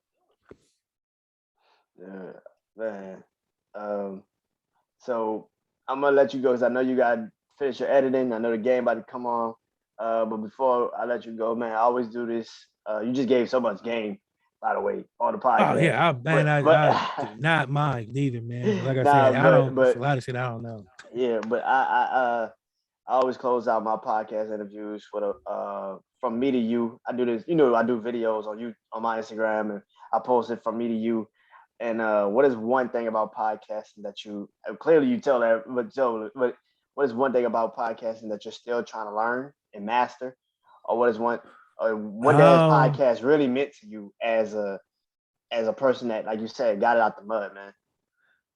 Yeah, man. Um, so I'm gonna let you go because I know you got to finish your editing. I know the game about to come on. But before I let you go, man, I always do this. You just gave so much game, by the way, on the Oh podcast. yeah, man, I do not mind neither, man. Like I nah, said, I don't. It's a but lot of shit I don't know. yeah, but I always close out my podcast interviews with a from me to you. I do this, I do videos on you on my Instagram, and I post it from me to you. And what is one thing about podcasting that you clearly you tell that, but what is one thing about podcasting that you're still trying to learn and master, or what is one day has Um, podcast really meant to you as a person that, like you said, got it out the mud, man.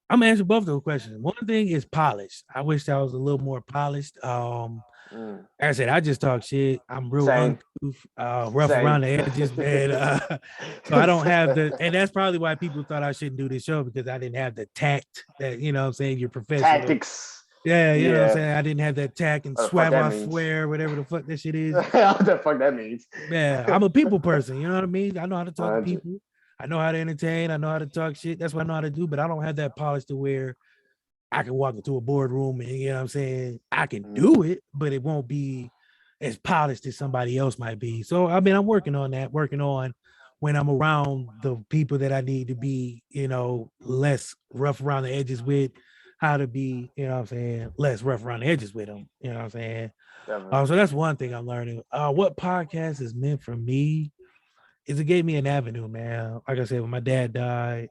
I'm gonna answer both those questions. One thing is polished. I wish I was a little more polished. Mm. Like I said, I just talk shit. I'm real Same, uncouth, rough same. around the edges, man. So I don't have and that's probably why people thought I shouldn't do this show, because I didn't have the tact that, I'm saying, your professional. Tactics. Yeah, you know what I'm Yeah. saying? I didn't have that tact and What the fuck swag that I means? swear, whatever the fuck that shit is. What the fuck that means? Yeah, I'm a people person, you know what I mean? I know how to talk to 100. people. I know how to entertain. I know how to talk shit. That's what I know how to do, but I don't have that polish to where I can walk into a boardroom and, you know what I'm saying, I can do it, but it won't be as polished as somebody else might be. So I mean, I'm working on that, working on when I'm around the people that I need to be, less rough around the edges with, how to be, what I'm saying, less rough around the edges with them. You know what I'm saying? Definitely. So that's one thing I'm learning. What podcast is meant for me is it gave me an avenue, man. Like I said, when my dad died,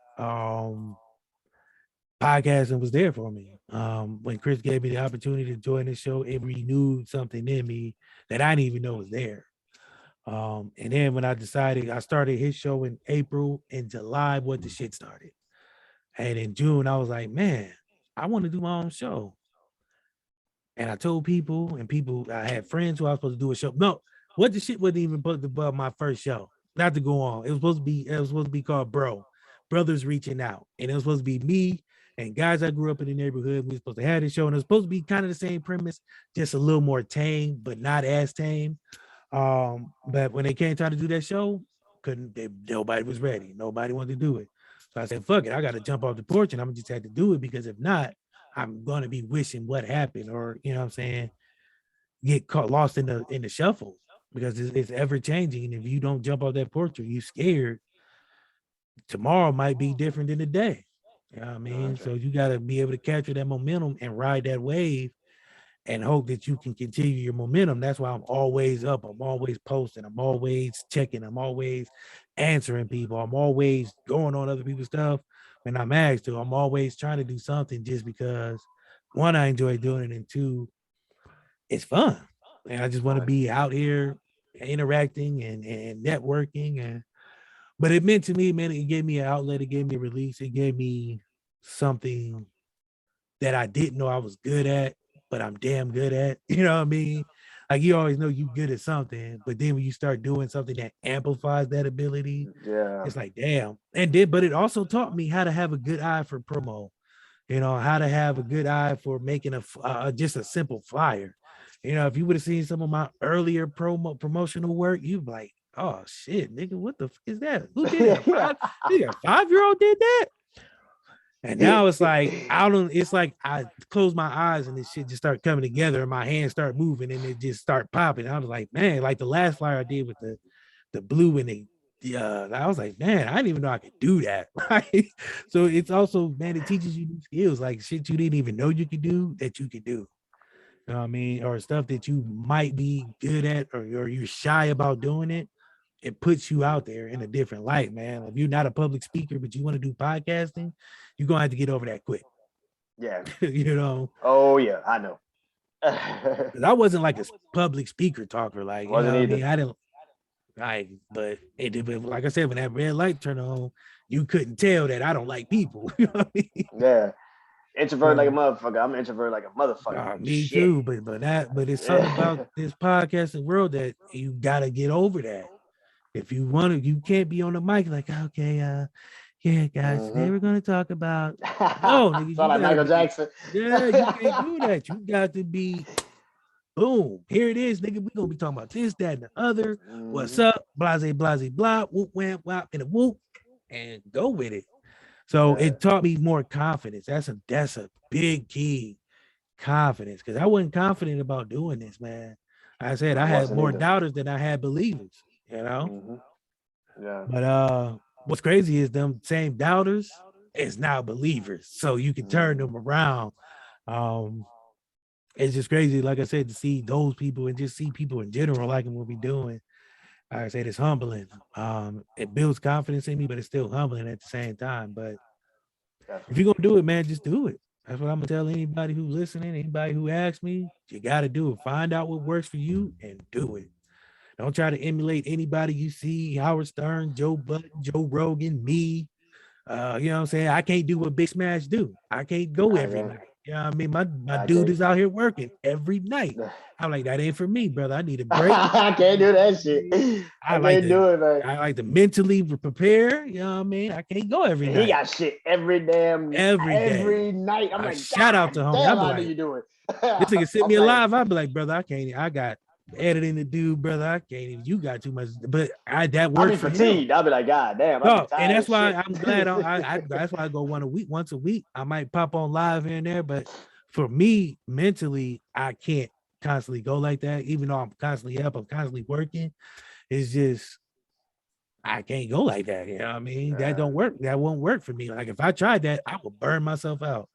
podcasting was there for me. When Chris gave me the opportunity to join the show, it renewed something in me that I didn't even know was there. And then when I started his show in April. In July, what the shit started. And in June, I was like, man, I want to do my own show. And I told people, and people, I had friends who I was supposed to do a show. No, what the shit wasn't even supposed to be my first show. Not to go on. It was supposed to be called Brothers Reaching Out. And it was supposed to be me and guys I grew up in the neighborhood. We were supposed to have this show. And it was supposed to be kind of the same premise, just a little more tame, but not as tame. But when they came time to do that show, nobody was ready. Nobody wanted to do it. So I said, fuck it, I gotta jump off the porch and I'm just had to do it, because if not, I'm gonna be wishing what happened, or you know what I'm saying, get caught lost in the shuffle, because it's ever changing. And if you don't jump off that porch, or you scared, tomorrow might be different than the day. You know what I mean? So 100. you gotta be able to capture that momentum and ride that wave, and hope that you can continue your momentum. That's why I'm always up. I'm always posting. I'm always checking. I'm always answering people. I'm always going on other people's stuff when I'm asked to. I'm always trying to do something just because one, I enjoy doing it, and two, it's fun. And I just want to Fun. be out here interacting and networking. And but it meant to me, man, it gave me an outlet, it gave me a release, it gave me something that I didn't know I was good at, but I'm damn good at. You know what I mean? Like you always know you good at something, but then when you start doing something that amplifies that ability, Yeah. it's like damn. And then, but it also taught me how to have a good eye for promo. You know how to have a good eye for making just a simple flyer. You know, if you would have seen some of my earlier promotional work, you'd be like, "Oh shit, nigga, what the is that? Who did that? Yeah. A 5-year-old did that?" And now it's like I don't. It's like I close my eyes and this shit just start coming together, and my hands start moving, and it just start popping. I was like, man, like the last flyer I did with the blue and I was like, man, I didn't even know I could do that. Right. So it's also, man, it teaches you new skills, like shit you didn't even know you could do that you could do. You know what I mean? Or stuff that you might be good at, or you're shy about doing it. It puts you out there in a different light, man. If you're not a public speaker, but you want to do podcasting, you're gonna have to get over that quick. Yeah. You know, Oh yeah, I know. because I wasn't like a public speaker talker, like you know Wasn't what I either. mean. I didn't like, but like I said, when that red light turned on, you couldn't tell that I don't like people. You know what I mean? Yeah. Introvert like a So motherfucker. I'm an introvert like a motherfucker. me Shit. too, but it's something about Yeah. this podcasting world that you gotta get over that. If you want to, you can't be on the mic like, okay, yeah, guys, today Mm-hmm. we're gonna talk about no, nigga, Sound you like gotta Michael be, Jackson. yeah, you can't do that. You got to be boom. Here it is, nigga. We're gonna be talking about this, that, and the other. What's Mm-hmm. up? Blase, blase, blah, whoop, wham, whop, and a whoop, and go with it. So Yeah. it taught me more confidence. That's a big key, confidence. Because I wasn't confident about doing this, man. I said I I had wasn't more either. doubters than I had believers, you know. Mm-hmm. Yeah. But what's crazy is them same doubters is now believers. So you can turn Mm-hmm. them around. Um, it's just crazy, like I said, to see those people and just see people in general liking what we're doing. Like I said, it's humbling. It builds confidence in me, but it's still humbling at the same time. But if you're Definitely. gonna do it, man, just do it. That's what I'm gonna tell anybody who's listening, anybody who asks me, you gotta do it. Find out what works for you and do it. Don't try to emulate anybody you see, Howard Stern, Joe Budden, Joe Rogan, me. You know what I'm saying? I can't do what Big Smash do. I can't go I every can. night. You know what I mean? My I dude can. is out here working every night. I'm like, that ain't for me, brother. I need a break. I can't do that shit. I I like can't to do it, man. I like to mentally prepare. You know what I mean? I can't go every And he night. got shit every damn Every day. every night. I'm like, Shout out God to homie. damn, I'll be how do like, you do it? this nigga sent I'm me a like, live. I'll be like, brother, I can't. I got editing to do, brother. I can't even. You got too much, but that I'll be works for him. fatigued. I'll be like, God damn, I'll be No, and tired that's as why shit. I'm glad I that's why I go once a week. I might pop on live here and there, but for me, mentally, I can't constantly go like that, even though I'm constantly up, I'm constantly working. It's just I can't go like that. You know what I mean? That don't work. That won't work for me. Like if I tried that, I would burn myself out.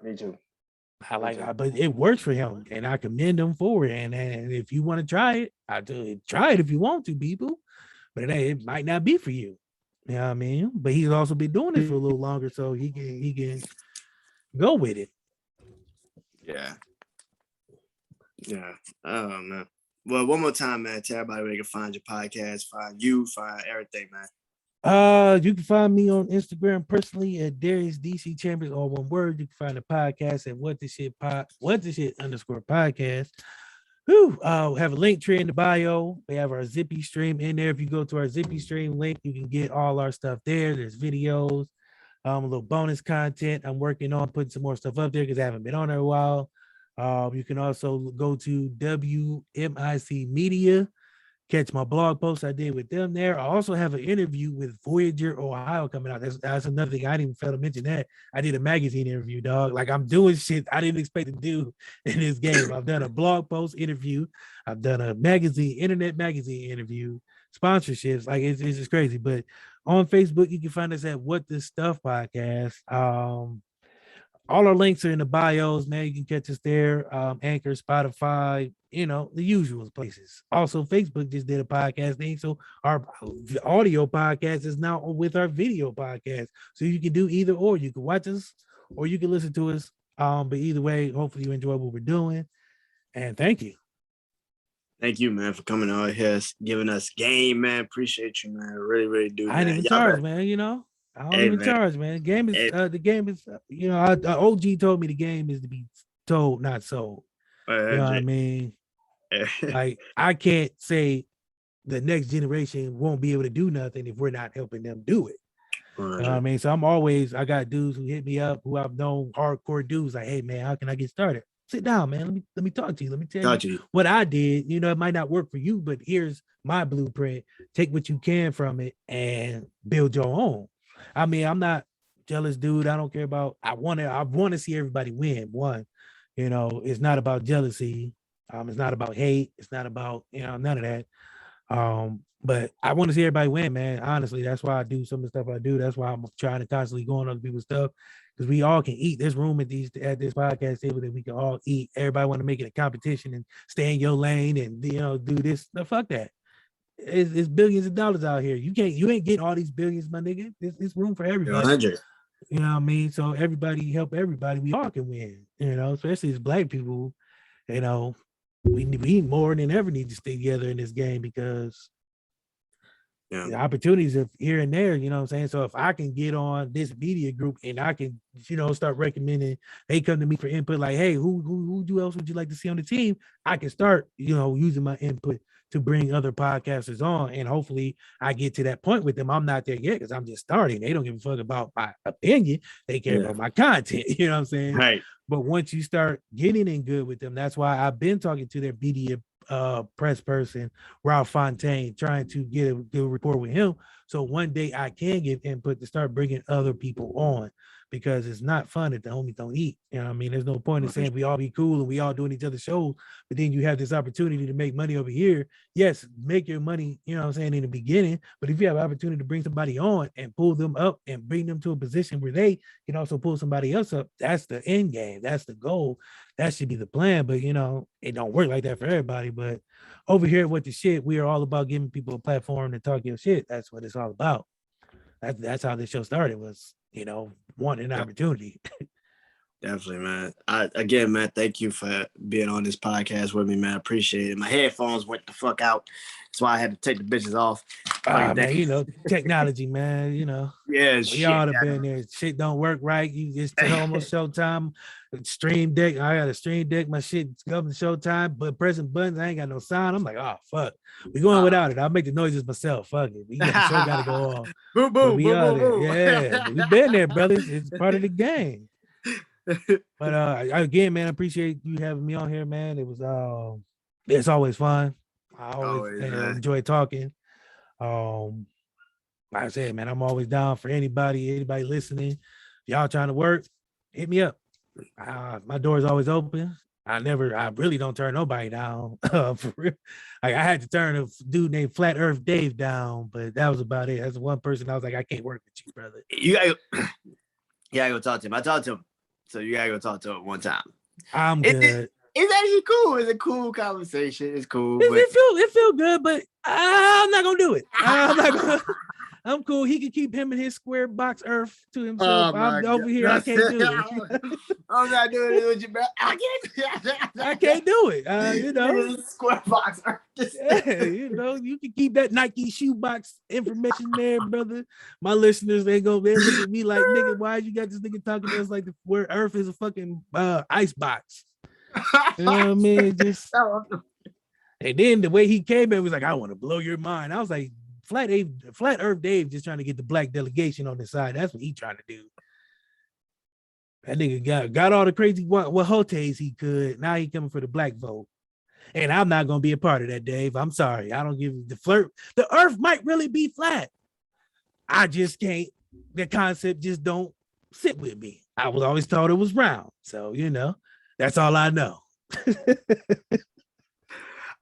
Me too. Me too. But it works for him, and I commend him for it. And if you want to try it, I do it. Try it if you want to, people. But it might not be for you. You know what I mean? But he's also been doing it for a little longer, so he can go with it. Yeah. Yeah. Oh man. Well, one more time, man. Tell everybody where they can find your podcast, find you, find everything, man. You can find me on Instagram personally at Darius DC Chambers, all one word. You can find the podcast at WhatTheShit_podcast. Who have a link tree in the bio. We have our Zippy stream in there. If you go to our Zippy stream link, you can get all our stuff there. There's videos, a little bonus content. I'm working on putting some more stuff up there because I haven't been on there a while. You can also go to WMIC Media, catch my blog post I did with them there. I also have an interview with Voyager, Ohio coming out. That's another thing. I didn't even fail to mention that. I did a magazine interview, dog. Like I'm doing shit I didn't expect to do in this game. I've done a blog post interview. I've done a internet magazine interview, sponsorships. Like it's just crazy. But on Facebook, you can find us at What the Stuff Podcast. all our links are in the bios, man. You can catch us there. Anchor, Spotify, the usual places. Also, Facebook just did a podcast thing. So our audio podcast is now with our video podcast. So you can do either or. You can watch us or you can listen to us. But either way, hopefully you enjoy what we're doing. And thank you. Thank you, man, for coming out here, giving us game, man. Appreciate you, man. Really, really do. I ain't even charge, man. I don't even charge, man. The game is the game is OG told me the game is to be told, not sold. You know what I mean? Like I can't say the next generation won't be able to do nothing if we're not helping them do it. You know what I mean? So I got dudes who hit me up who I've known hardcore dudes like, hey man, how can I get started? Sit down, man. Let me talk to you. Let me tell you what I did. It might not work for you, but here's my blueprint. Take what you can from it and build your own. I mean, I'm not jealous, dude. I don't care about. I want to see everybody win. One, it's not about jealousy. It's not about hate. It's not about none of that. But I want to see everybody win, man. Honestly, that's why I do some of the stuff I do. That's why I'm trying to constantly go on other people's stuff because we all can eat. This room at this podcast table that we can all eat. Everybody want to make it a competition and stay in your lane and do this. No, fuck that. It's billions of dollars out here. You ain't getting all these billions, my nigga. It's room for everybody. 100. You know what I mean? So everybody help everybody. We all can win. Especially as Black people. We more than ever need to stay together in this game because the opportunities are here and there, you know what I'm saying? So if I can get on this media group and I can, start recommending, they come to me for input, like, hey, who else would you like to see on the team? I can start, using my input to bring other podcasters on. And hopefully I get to that point with them. I'm not there yet because I'm just starting. They don't give a fuck about my opinion. They care about my content. You know what I'm saying? Right. But once you start getting in good with them, that's why I've been talking to their media press person, Ralph Fontaine, trying to get a good rapport with him. So one day I can give input to start bringing other people on because it's not fun if the homies don't eat. You know what I mean? There's no point in saying we all be cool and we all doing each other's shows, but then you have this opportunity to make money over here. Yes, make your money, you know what I'm saying, in the beginning, but if you have an opportunity to bring somebody on and pull them up and bring them to a position where they can also pull somebody else up, that's the end game. That's the goal. That should be the plan, but it don't work like that for everybody. But over here with the shit, we are all about giving people a platform to talk your shit. That's what it's all about. That's how this show started, was wanting an opportunity. Definitely, man. Again, man, thank you for being on this podcast with me, man. I appreciate it. My headphones went the fuck out. That's why I had to take the bitches off. Man, technology, man, Yeah, we all have been there. Shit don't work right. It's almost showtime. Stream Deck. I got a Stream Deck. My shit's coming showtime, but pressing buttons, I ain't got no sound. I'm like, oh fuck. We going without it. I'll make the noises myself. Fuck it. The show gotta go on. Boom, boom, we are there. Yeah, we been there, brothers. It's part of the game. But again, man, I appreciate you having me on here, man. It was it's always fun. I always enjoy talking. Like I said, man, I'm always down for anybody listening. If y'all trying to work, hit me up. My door is always open. I really don't turn nobody down. For real. Like I had to turn a dude named Flat Earth Dave down, but that was about it. That's the one person I was like, I can't work with you, brother. You gotta go talk to him. I talked to him. So you gotta go talk to him one time. I'm good. It's actually cool. It's a cool conversation. It's cool. It feel good, but I'm not gonna do it. I'm cool. He can keep him in his square box Earth to himself. I'm over here. I can't do it. I'm not doing it with you, bro. I can't do it. Square box Earth. Yeah, you can keep that Nike shoe box information there, brother. My listeners, they look at me like, nigga, why you got this nigga talking to us like where Earth is a fucking ice box? You know what I mean? And then the way he came in was like, I want to blow your mind. I was like, Flat Earth Dave just trying to get the black delegation on the side. That's what he trying to do. That nigga got all the crazy Wahotes he could. Now he coming for the black vote. And I'm not gonna be a part of that, Dave. I'm sorry. I don't give the flirt. The earth might really be flat. I just can't. The concept just don't sit with me. I was always thought it was round. So that's all I know.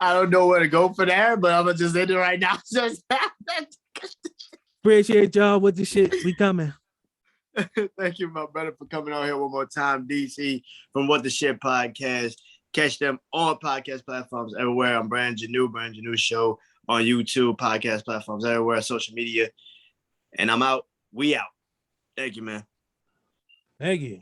I don't know where to go for that, but I'm gonna just end it right now. Appreciate y'all with the shit. We coming. Thank you, my brother, for coming on here one more time. DC from What the Shit podcast. Catch them on podcast platforms everywhere. I'm Brand Janu Show on YouTube, podcast platforms everywhere, social media. And I'm out. We out. Thank you, man. Thank you.